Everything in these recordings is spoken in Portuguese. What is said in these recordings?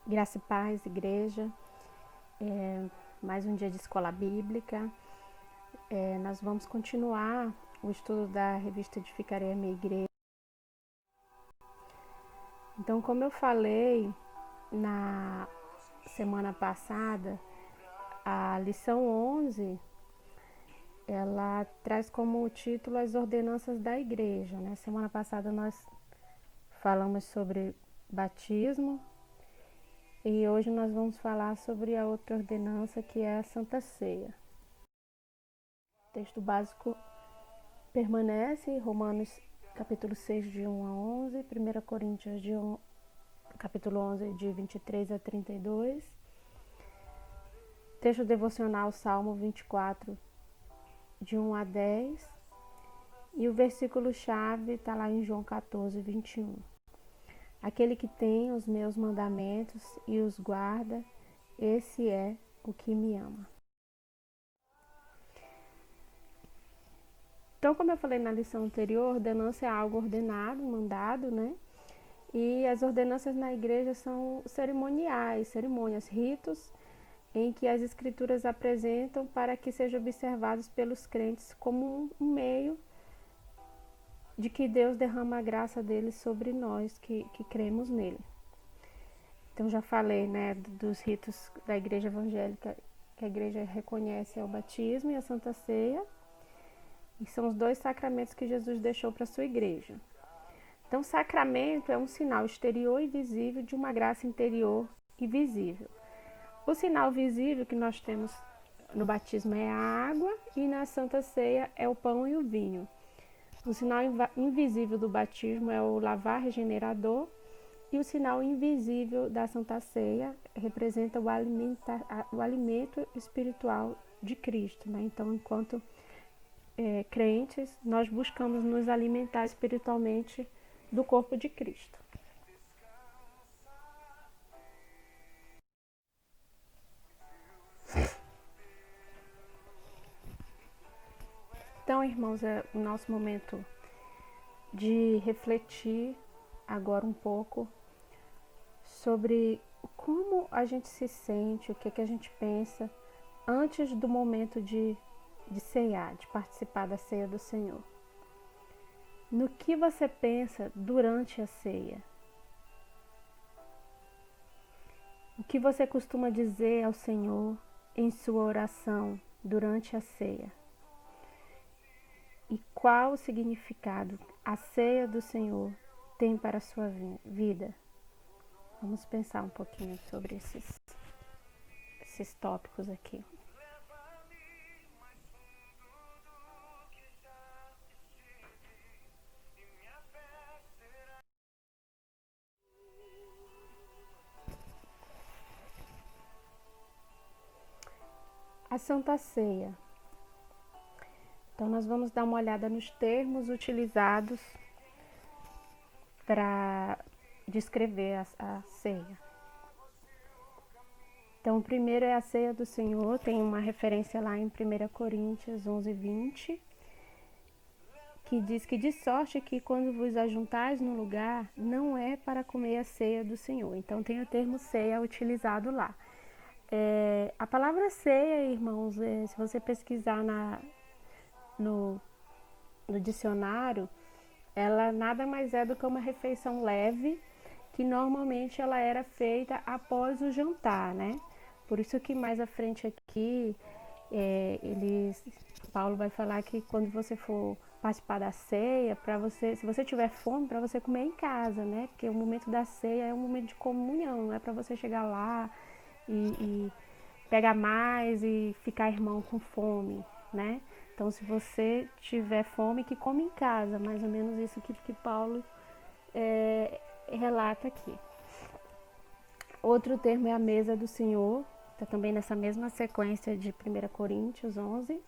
Graça e paz, igreja. Mais um dia de escola bíblica. Nós vamos continuar o estudo da revista Edificarei a Minha Igreja. Então, como eu falei na semana passada, a lição 11, ela traz como título as ordenanças da igreja, né? Semana passada nós falamos sobre batismo, e hoje nós vamos falar sobre a outra ordenança, que é a Santa Ceia. O texto básico permanece, Romanos capítulo 6, de 1 a 11, 1 Coríntios capítulo 11, de 23 a 32, texto devocional Salmo 24, de 1 a 10, e o versículo-chave está lá em João 14, 21. Aquele que tem os meus mandamentos e os guarda, esse é o que me ama. Então, como eu falei na lição anterior, ordenança é algo ordenado, mandado, né? E as ordenanças na igreja são cerimoniais, cerimônias, ritos em que as escrituras apresentam para que sejam observados pelos crentes como um meio de que Deus derrama a graça dele sobre nós que cremos nele. Então já falei, né, dos ritos da igreja evangélica que a igreja reconhece, é o batismo e a Santa Ceia, e são os dois sacramentos que Jesus deixou para a sua igreja. Então, sacramento é um sinal exterior e visível de uma graça interior e visível. O sinal visível que nós temos no batismo é a água, e na Santa Ceia é o pão e o vinho. O sinal invisível do batismo é o lavar regenerador, e o sinal invisível da Santa Ceia representa o alimento espiritual de Cristo, né? Então, enquanto crentes, nós buscamos nos alimentar espiritualmente do corpo de Cristo. Então, irmãos, é o nosso momento de refletir agora um pouco sobre como a gente se sente, o que a gente pensa antes do momento de ceiar, de participar da ceia do Senhor. No que você pensa durante a ceia? O que você costuma dizer ao Senhor em sua oração durante a ceia? E qual o significado a ceia do Senhor tem para a sua vida? Vamos pensar um pouquinho sobre esses tópicos aqui. A Santa Ceia. Então, nós vamos dar uma olhada nos termos utilizados para descrever a ceia. Então, o primeiro é a ceia do Senhor, tem uma referência lá em 1 Coríntios 11, 20, que diz que de sorte que quando vos ajuntais no lugar, não é para comer a ceia do Senhor. Então, tem o termo ceia utilizado lá. A palavra ceia, irmãos, se você pesquisar no dicionário, ela nada mais é do que uma refeição leve, que normalmente ela era feita após o jantar, né? Por isso que mais à frente aqui, Paulo vai falar que quando você for participar da ceia, se você tiver fome, para você comer em casa, né? Porque o momento da ceia é um momento de comunhão, não é para você chegar lá e pegar mais e ficar irmão com fome, né? Então, se você tiver fome, que come em casa, mais ou menos isso que Paulo relata aqui. Outro termo é a mesa do Senhor, está também nessa mesma sequência de 1 Coríntios 11.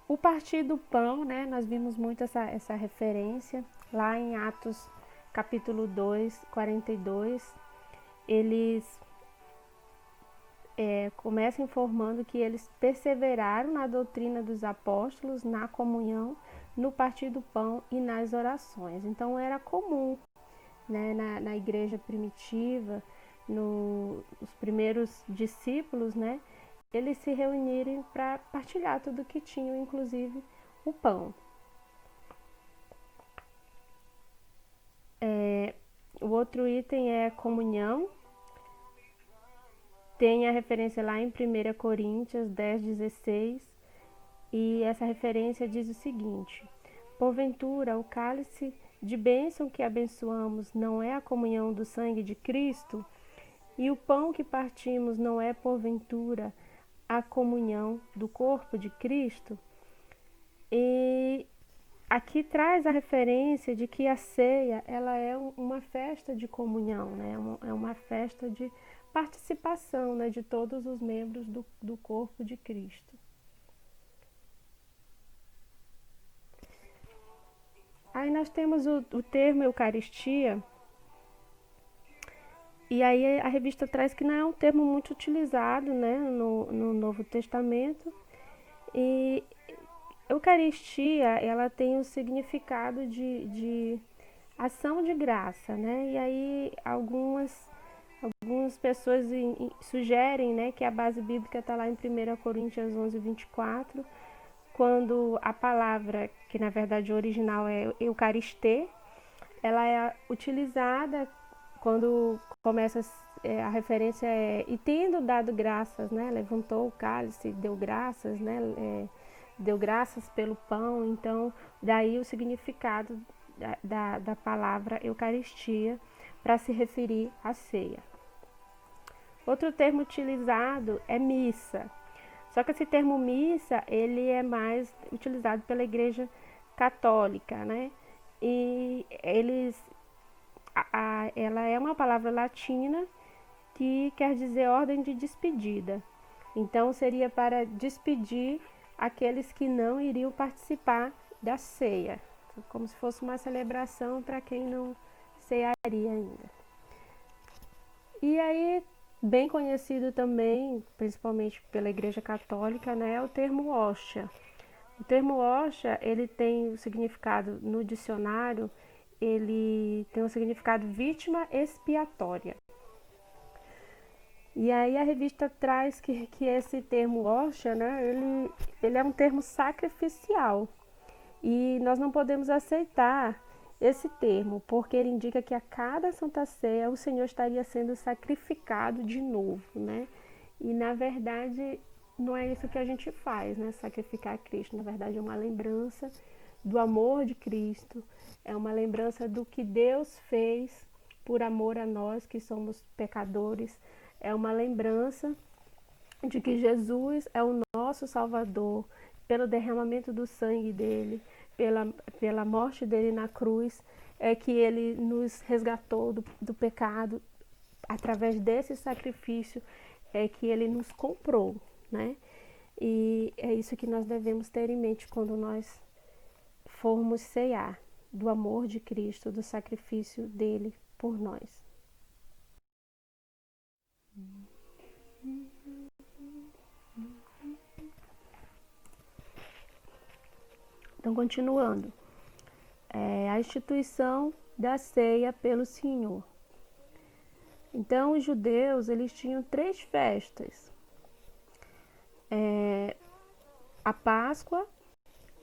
O partir do pão, né? Nós vimos muito essa referência lá em Atos capítulo 2, 42. Eles começa informando que eles perseveraram na doutrina dos apóstolos, na comunhão, no partir do pão e nas orações. Então era comum, né, na igreja primitiva, os primeiros discípulos, né, eles se reunirem para partilhar tudo que tinham, inclusive o pão. O outro item é comunhão. Tem a referência lá em 1 Coríntios 10:16, e essa referência diz o seguinte: porventura o cálice de bênção que abençoamos não é a comunhão do sangue de Cristo? E o pão que partimos não é, porventura, a comunhão do corpo de Cristo? E aqui traz a referência de que a ceia, ela é uma festa de comunhão, né? É uma festa de participação, né, de todos os membros do corpo de Cristo. Aí nós temos o termo Eucaristia, e aí a revista traz que não é um termo muito utilizado, né, no Novo Testamento. E Eucaristia, ela tem o significado de ação de graça, né? E aí algumas pessoas sugerem, né, que a base bíblica está lá em 1 Coríntios 11:24, quando a palavra, que na verdade o original é Eucaristê, ela é utilizada quando começa a referência e tendo dado graças, né, levantou o cálice, deu graças, né, deu graças pelo pão. Então daí o significado da palavra Eucaristia para se referir à ceia. Outro termo utilizado é missa. Só que esse termo missa, ele é mais utilizado pela Igreja Católica, né? E ela é uma palavra latina que quer dizer ordem de despedida. Então seria para despedir aqueles que não iriam participar da ceia, como se fosse uma celebração para quem não cearia ainda. E aí, bem conhecido também, principalmente pela Igreja Católica, né, é o termo hóstia. O termo hóstia, ele tem o significado no dicionário, ele tem o significado vítima expiatória. E aí a revista traz que esse termo hóstia, né, ele é um termo sacrificial. E nós não podemos aceitar esse termo, porque ele indica que a cada Santa Ceia o Senhor estaria sendo sacrificado de novo, né? E na verdade não é isso que a gente faz, né? Sacrificar Cristo, na verdade é uma lembrança do amor de Cristo, é uma lembrança do que Deus fez por amor a nós que somos pecadores, é uma lembrança de que Jesus é o nosso Salvador, pelo derramamento do sangue dele, pela morte dele na cruz, é que ele nos resgatou do pecado. Através desse sacrifício é que ele nos comprou, né? E é isso que nós devemos ter em mente quando nós formos ceiar, do amor de Cristo, do sacrifício dele por nós. Então, continuando, a instituição da ceia pelo Senhor. Então, os judeus, eles tinham 3 festas: a Páscoa,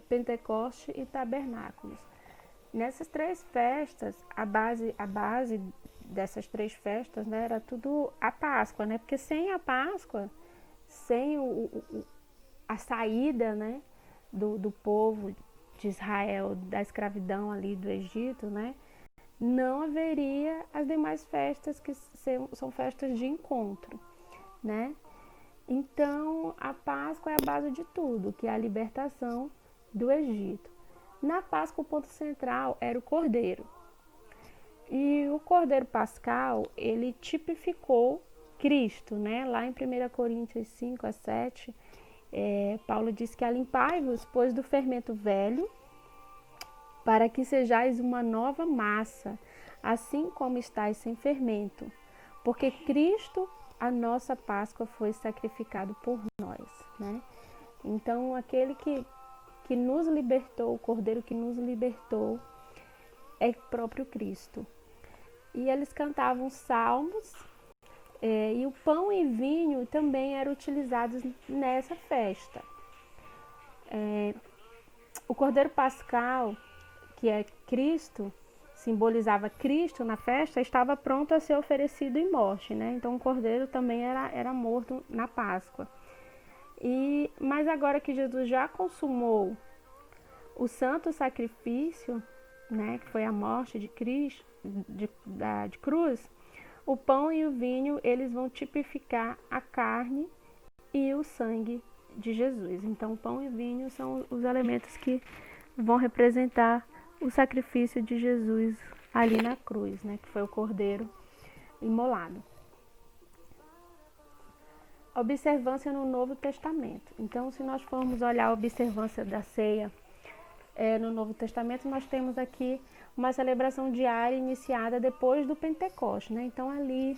Pentecoste e Tabernáculos. Nessas 3 festas, a base dessas 3 festas, né, era tudo a Páscoa, né? Porque sem a Páscoa, sem a saída, né, do povo de Israel da escravidão ali do Egito, né, não haveria as demais festas que são festas de encontro, né? Então a Páscoa é a base de tudo, que é a libertação do Egito. Na Páscoa o ponto central era o Cordeiro. E o Cordeiro Pascal, ele tipificou Cristo, né? Lá em 1 Coríntios 5:7, Paulo diz que alimpai-vos, pois, do fermento velho, para que sejais uma nova massa, assim como estáis sem fermento. Porque Cristo, a nossa Páscoa, foi sacrificado por nós, né? Então, aquele que nos libertou, o Cordeiro que nos libertou, é próprio Cristo. E eles cantavam salmos E o pão e vinho também eram utilizados nessa festa. O cordeiro pascal, que é Cristo, simbolizava Cristo na festa, estava pronto a ser oferecido em morte, né? Então o cordeiro também era morto na Páscoa. Mas agora que Jesus já consumou o santo sacrifício, né, que foi a morte de Cristo, de cruz, o pão e o vinho, eles vão tipificar a carne e o sangue de Jesus. Então, o pão e o vinho são os elementos que vão representar o sacrifício de Jesus ali na cruz, né, que foi o cordeiro imolado. Observância no Novo Testamento. Então, se nós formos olhar a observância da ceia no Novo Testamento, nós temos aqui uma celebração diária iniciada depois do Pentecoste, né? Então, ali,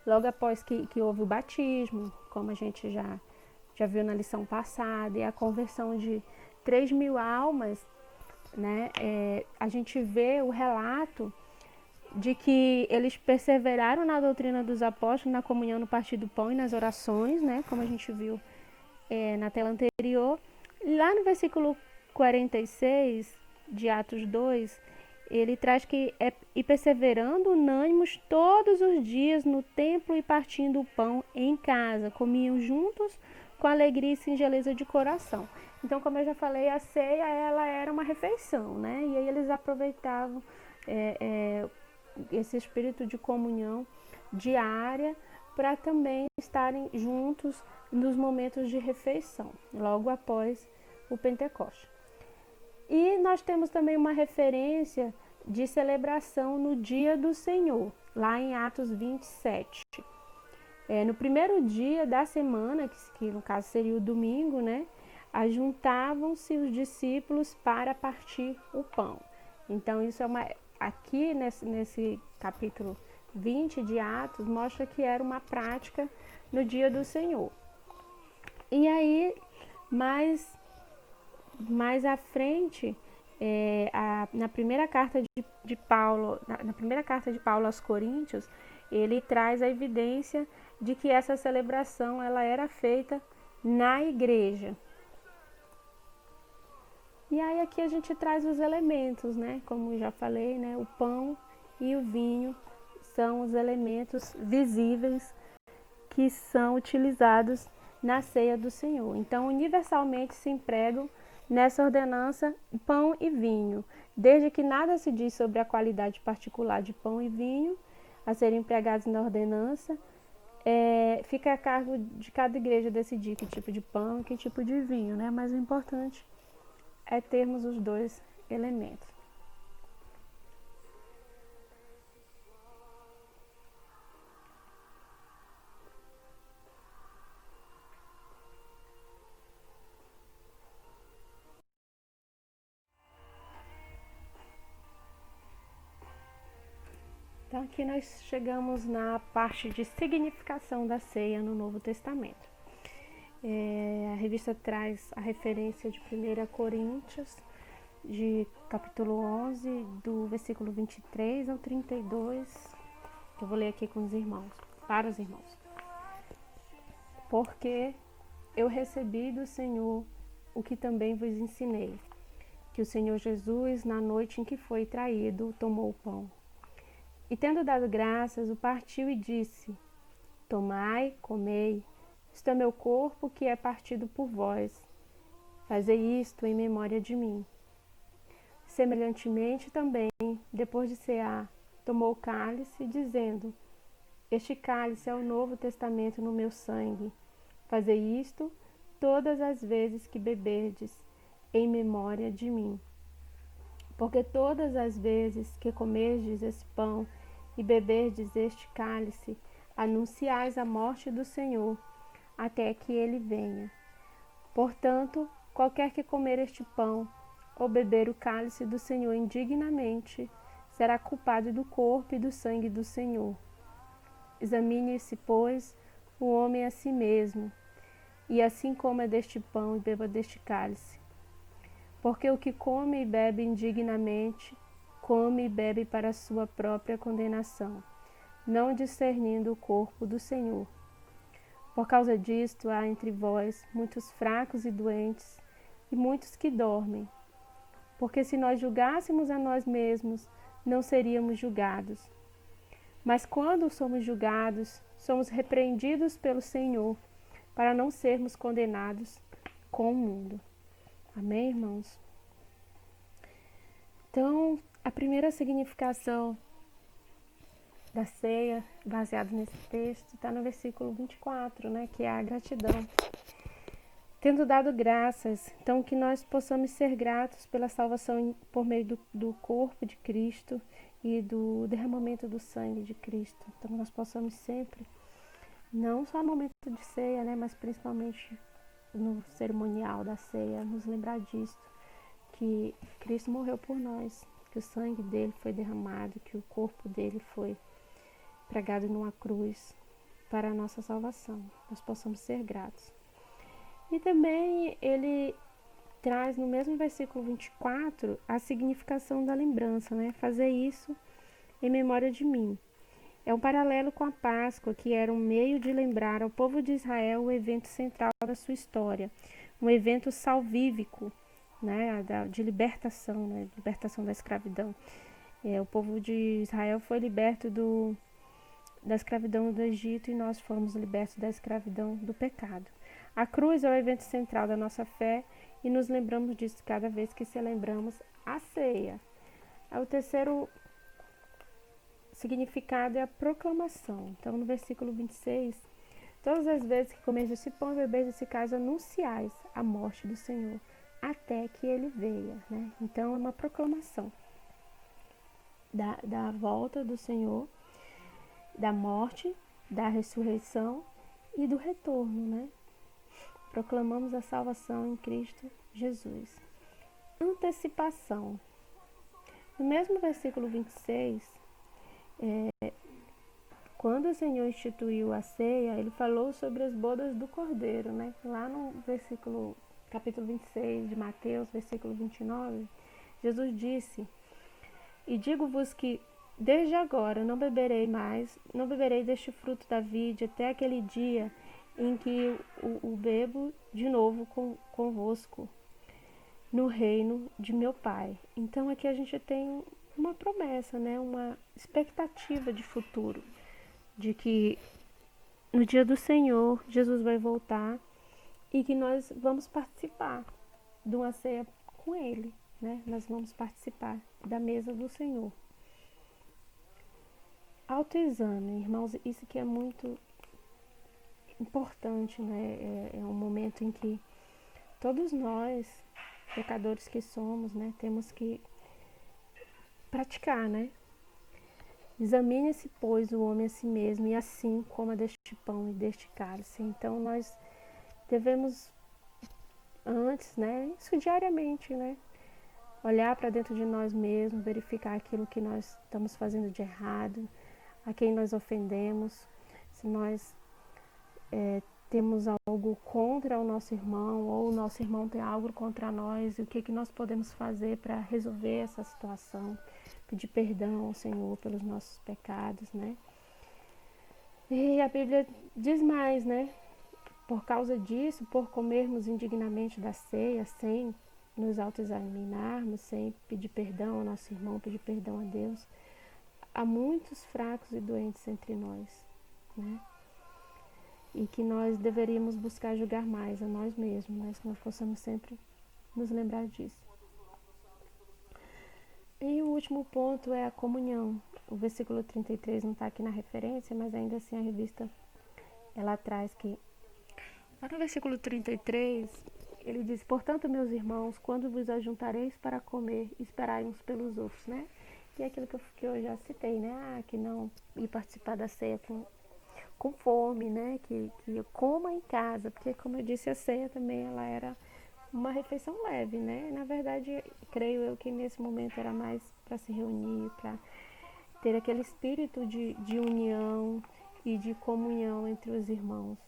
logo após que houve o batismo, como a gente já viu na lição passada, e a conversão de 3.000 almas, né? A gente vê o relato de que eles perseveraram na doutrina dos apóstolos, na comunhão, no partir do pão e nas orações, né? Como a gente viu na tela anterior. Lá no versículo 46 de Atos 2, ele traz que e perseverando unânimes todos os dias no templo e partindo o pão em casa, comiam juntos com alegria e singeleza de coração. Então, como eu já falei, a ceia ela era uma refeição, né? E aí eles aproveitavam esse espírito de comunhão diária para também estarem juntos nos momentos de refeição, logo após o Pentecoste. E nós temos também uma referência de celebração no dia do Senhor, lá em Atos 27. No primeiro dia da semana, que no caso seria o domingo, né, ajuntavam-se os discípulos para partir o pão. Então, isso aqui nesse capítulo 20 de Atos, mostra que era uma prática no dia do Senhor. E aí, mais à frente, na primeira carta de Paulo, na primeira carta de Paulo aos Coríntios, ele traz a evidência de que essa celebração ela era feita na igreja. E aí aqui a gente traz os elementos, né? Como já falei, né? O pão e o vinho são os elementos visíveis que são utilizados na ceia do Senhor. Então, universalmente se empregam nessa ordenança pão e vinho, desde que nada se diz sobre a qualidade particular de pão e vinho a serem empregados na ordenança, fica a cargo de cada igreja decidir que tipo de pão e que tipo de vinho, né? Mas o importante é termos os dois elementos. Então aqui nós chegamos na parte de significação da ceia no Novo Testamento. A revista traz a referência de 1 Coríntios, de capítulo 11, do versículo 23 ao 32, que eu vou ler aqui com os irmãos, para os irmãos. Porque eu recebi do Senhor o que também vos ensinei, que o Senhor Jesus, na noite em que foi traído, tomou o pão. E tendo dado graças, o partiu e disse: Tomai, comei, isto é meu corpo que é partido por vós. Fazei isto em memória de mim. Semelhantemente também, depois de cear, tomou o cálice, dizendo: Este cálice é o novo testamento no meu sangue. Fazei isto todas as vezes que beberdes, em memória de mim. Porque todas as vezes que comerdes esse pão e beberdes este cálice, anunciais a morte do Senhor, até que ele venha. Portanto, qualquer que comer este pão ou beber o cálice do Senhor indignamente, será culpado do corpo e do sangue do Senhor. Examine-se, pois, o homem a si mesmo, e assim coma deste pão e beba deste cálice. Porque o que come e bebe indignamente, come e bebe para a sua própria condenação. não discernindo o corpo do Senhor. Por causa disto, há entre vós muitos fracos e doentes, e muitos que dormem. Porque se nós julgássemos a nós mesmos, não seríamos julgados. Mas quando somos julgados, somos repreendidos pelo Senhor, para não sermos condenados com o mundo. Amém, irmãos? Então, a primeira significação da ceia, baseado nesse texto, está no versículo 24, né, que é a gratidão. Tendo dado graças, então que nós possamos ser gratos pela salvação por meio do corpo de Cristo e do derramamento do sangue de Cristo. Então nós possamos sempre, não só no momento de ceia, né, mas principalmente no cerimonial da ceia, nos lembrar disso, que Cristo morreu por nós, que o sangue dele foi derramado, que o corpo dele foi pregado numa cruz para a nossa salvação. Nós possamos ser gratos. E também ele traz no mesmo versículo 24 a significação da lembrança, né? Fazer isso em memória de mim. É um paralelo com a Páscoa, que era um meio de lembrar ao povo de Israel o evento central da sua história, um evento salvífico, né? De libertação, né? Libertação da escravidão. O povo de Israel foi liberto da escravidão do Egito e nós fomos libertos da escravidão do pecado. A cruz é o evento central da nossa fé e nos lembramos disso cada vez que celebramos a ceia. O terceiro significado é a proclamação. Então, no versículo 26, todas as vezes que comeis esse pão e bebeis esse cálice, anunciais a morte do Senhor, até que ele venha. Né? Então, é uma proclamação da volta do Senhor, da morte, da ressurreição e do retorno, né? Proclamamos a salvação em Cristo Jesus. Antecipação. No mesmo versículo 26, quando o Senhor instituiu a ceia, ele falou sobre as bodas do Cordeiro, né? Lá no capítulo 26 de Mateus, versículo 29, Jesus disse: E digo-vos que desde agora não beberei deste fruto da vide até aquele dia em que o bebo de novo convosco no reino de meu Pai. Então aqui a gente tem uma promessa, né? Uma expectativa de futuro, de que no dia do Senhor Jesus vai voltar e que nós vamos participar de uma ceia com Ele, né? Nós vamos participar da mesa do Senhor. Autoexame, irmãos, isso que é muito importante, né? É um momento em que todos nós, pecadores que somos, né, temos que praticar, né? Examine-se, pois, o homem a si mesmo, e assim coma deste pão e deste cálice. Então, nós devemos antes, né, isso diariamente, né, olhar para dentro de nós mesmos, verificar aquilo que nós estamos fazendo de errado, a quem nós ofendemos, se nós temos algo contra o nosso irmão, ou o nosso irmão tem algo contra nós, e o que nós podemos fazer para resolver essa situação, pedir perdão ao Senhor pelos nossos pecados, né? E a Bíblia diz mais, né? Por causa disso, por comermos indignamente da ceia, sem nos autoexaminarmos, sem pedir perdão ao nosso irmão, pedir perdão a Deus, há muitos fracos e doentes entre nós, né? E que nós deveríamos buscar julgar mais a nós mesmos, mas que nós possamos sempre nos lembrar disso. E o último ponto é a comunhão. O versículo 33 não está aqui na referência, mas ainda assim a revista ela traz que lá no versículo 33 ele diz: portanto, meus irmãos, quando vos ajuntareis para comer, esperai uns pelos outros, né? E é aquilo que eu já citei, né? Que não ir participar da ceia com fome, né? Que coma em casa, porque como eu disse, a ceia também ela era uma refeição leve, né? Na verdade, creio eu que nesse momento era mais para se reunir, para ter aquele espírito de união e de comunhão entre os irmãos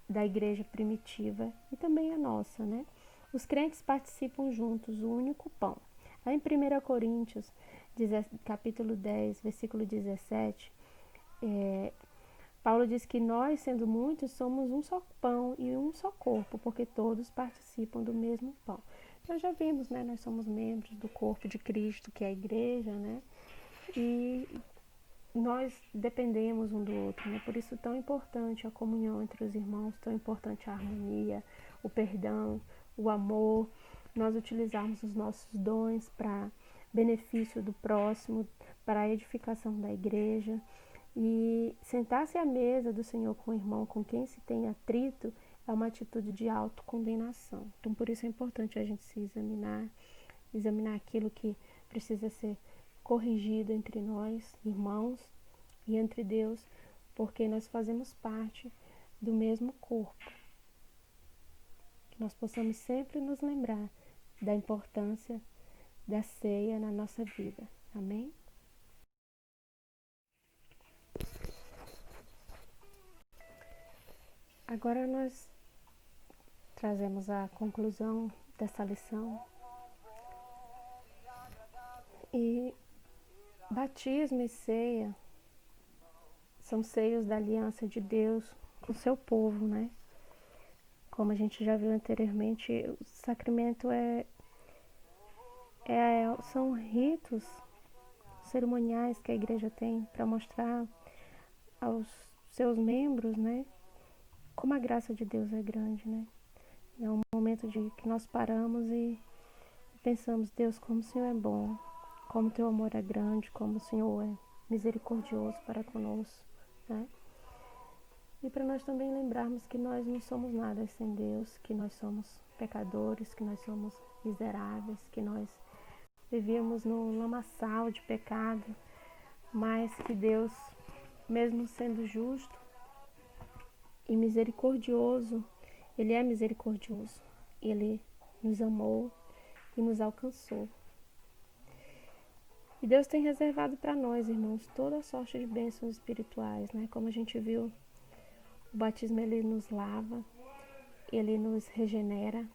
da igreja primitiva e também a nossa, né? Os crentes participam juntos, o único pão. Lá em 1 Coríntios, capítulo 10, versículo 17, Paulo diz que nós, sendo muitos, somos um só pão e um só corpo, porque todos participam do mesmo pão. Nós já vimos, né? Nós somos membros do corpo de Cristo, que é a igreja, né? E nós dependemos um do outro, né? Por isso tão importante a comunhão entre os irmãos, tão importante a harmonia, o perdão, o amor, nós utilizarmos os nossos dons para benefício do próximo, para a edificação da igreja. E sentar-se à mesa do Senhor com o irmão com quem se tem atrito é uma atitude de autocondenação. Então, por isso é importante a gente se examinar aquilo que precisa ser corrigido entre nós, irmãos, e entre Deus, porque nós fazemos parte do mesmo corpo. Que nós possamos sempre nos lembrar da importância da ceia na nossa vida. Amém? Agora nós trazemos a conclusão dessa lição. E batismo e ceia são seios da aliança de Deus com o seu povo, né? Como a gente já viu anteriormente, o sacramento são ritos cerimoniais que a igreja tem para mostrar aos seus membros, né? Como a graça de Deus é grande, né? É um momento de que nós paramos e pensamos, Deus, como o Senhor é bom, como o teu amor é grande, como o Senhor é misericordioso para conosco, né? E para nós também lembrarmos que nós não somos nada sem Deus, que nós somos pecadores, que nós somos miseráveis, que nós vivíamos num lamaçal de pecado, mas que Deus, mesmo sendo justo e misericordioso, Ele é misericordioso. Ele nos amou e nos alcançou. E Deus tem reservado para nós, irmãos, toda sorte de bênçãos espirituais, né? Como a gente viu, o batismo ele nos lava, ele nos regenera.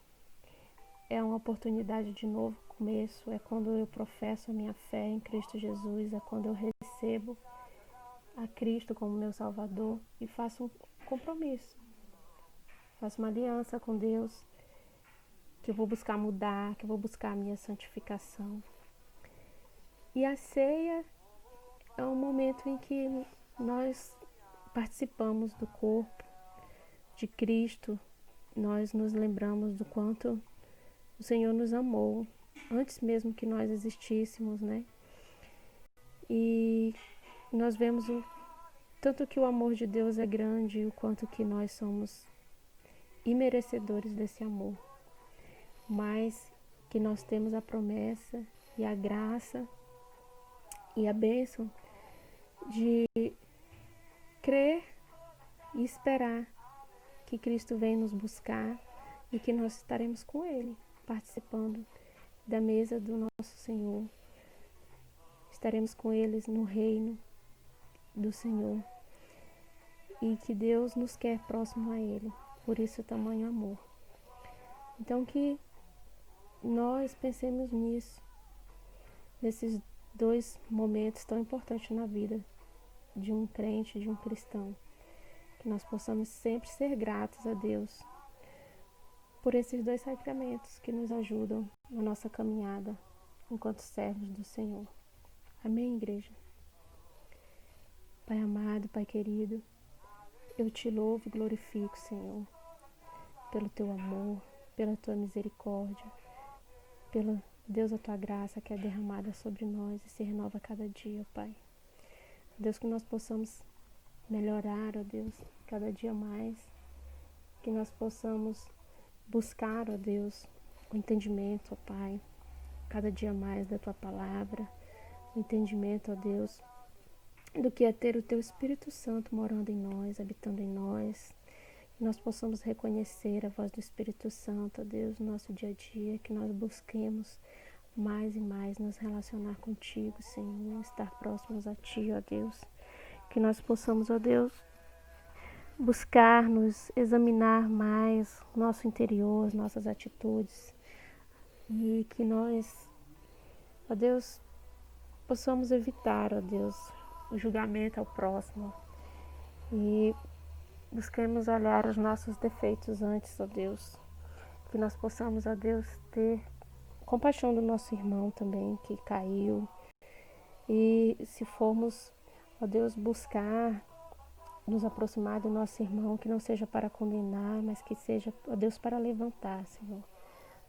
É uma oportunidade de novo começo, é quando eu professo a minha fé em Cristo Jesus, é quando eu recebo a Cristo como meu Salvador e faço um compromisso, faço uma aliança com Deus, que eu vou buscar mudar, que eu vou buscar a minha santificação. E a ceia é um momento em que nós participamos do corpo de Cristo, nós nos lembramos do quanto o Senhor nos amou, antes mesmo que nós existíssemos, né? E nós vemos o tanto que o amor de Deus é grande e o quanto que nós somos imerecedores desse amor, mas que nós temos a promessa e a graça e a bênção de crer e esperar que Cristo venha nos buscar e que nós estaremos com Ele, participando da mesa do nosso Senhor. Estaremos com eles no reino do Senhor e que Deus nos quer próximo a Ele, por isso tamanho amor. Então que nós pensemos nisso, nesses dois momentos tão importantes na vida de um crente, de um cristão, que nós possamos sempre ser gratos a Deus por esses dois sacramentos que nos ajudam na nossa caminhada enquanto servos do Senhor. Amém, igreja? Pai amado, Pai querido, eu te louvo e glorifico, Senhor, pelo teu amor, pela tua misericórdia, pela, Deus, a tua graça que é derramada sobre nós e se renova a cada dia, Pai. Deus, que nós possamos melhorar, ó Deus, cada dia mais, que nós possamos buscar, ó Deus, o entendimento, ó Pai, cada dia mais da tua palavra, o entendimento, ó Deus, do que é ter o teu Espírito Santo morando em nós, habitando em nós, que nós possamos reconhecer a voz do Espírito Santo, ó Deus, no nosso dia a dia, que nós busquemos mais e mais nos relacionar contigo, Senhor, estar próximos a Ti, ó Deus, que nós possamos, ó Deus, buscar nos examinar mais o nosso interior, as nossas atitudes, e que nós, ó Deus, possamos evitar, ó Deus, o julgamento ao próximo e busquemos olhar os nossos defeitos antes, ó Deus. Que nós possamos, ó Deus, ter compaixão do nosso irmão também, que caiu. E se formos, ó Deus, buscar nos aproximar do nosso irmão, que não seja para condenar, mas que seja, ó Deus, para levantar, Senhor.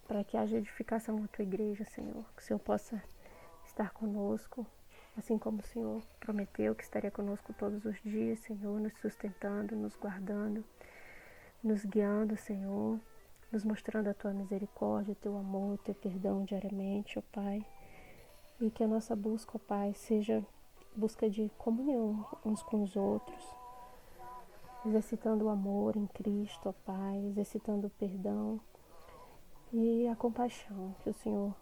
Para que haja edificação na tua igreja, Senhor. Que o Senhor possa estar conosco, assim como o Senhor prometeu que estaria conosco todos os dias, Senhor, nos sustentando, nos guardando, nos guiando, Senhor, nos mostrando a tua misericórdia, o teu amor, o teu perdão diariamente, ó Pai. E que a nossa busca, ó Pai, seja busca de comunhão uns com os outros, exercitando o amor em Cristo, ó Pai, exercitando o perdão e a compaixão que o Senhor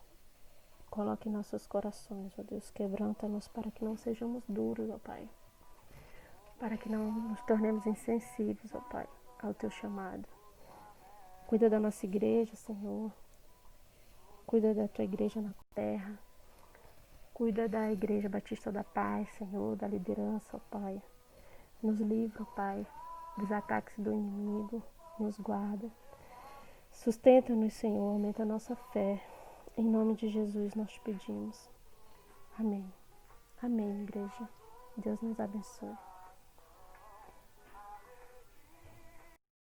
coloque em nossos corações, ó Deus. Quebranta-nos para que não sejamos duros, ó Pai, para que não nos tornemos insensíveis, ó Pai, ao teu chamado. Cuida da nossa igreja, Senhor. Cuida da tua igreja na terra. Cuida da Igreja Batista da Paz, Senhor, da liderança, ó Pai. Nos livra, ó Pai, dos ataques do inimigo. Nos guarda. Sustenta-nos, Senhor. Aumenta a nossa fé. Em nome de Jesus nós te pedimos. Amém. Amém, igreja. Deus nos abençoe.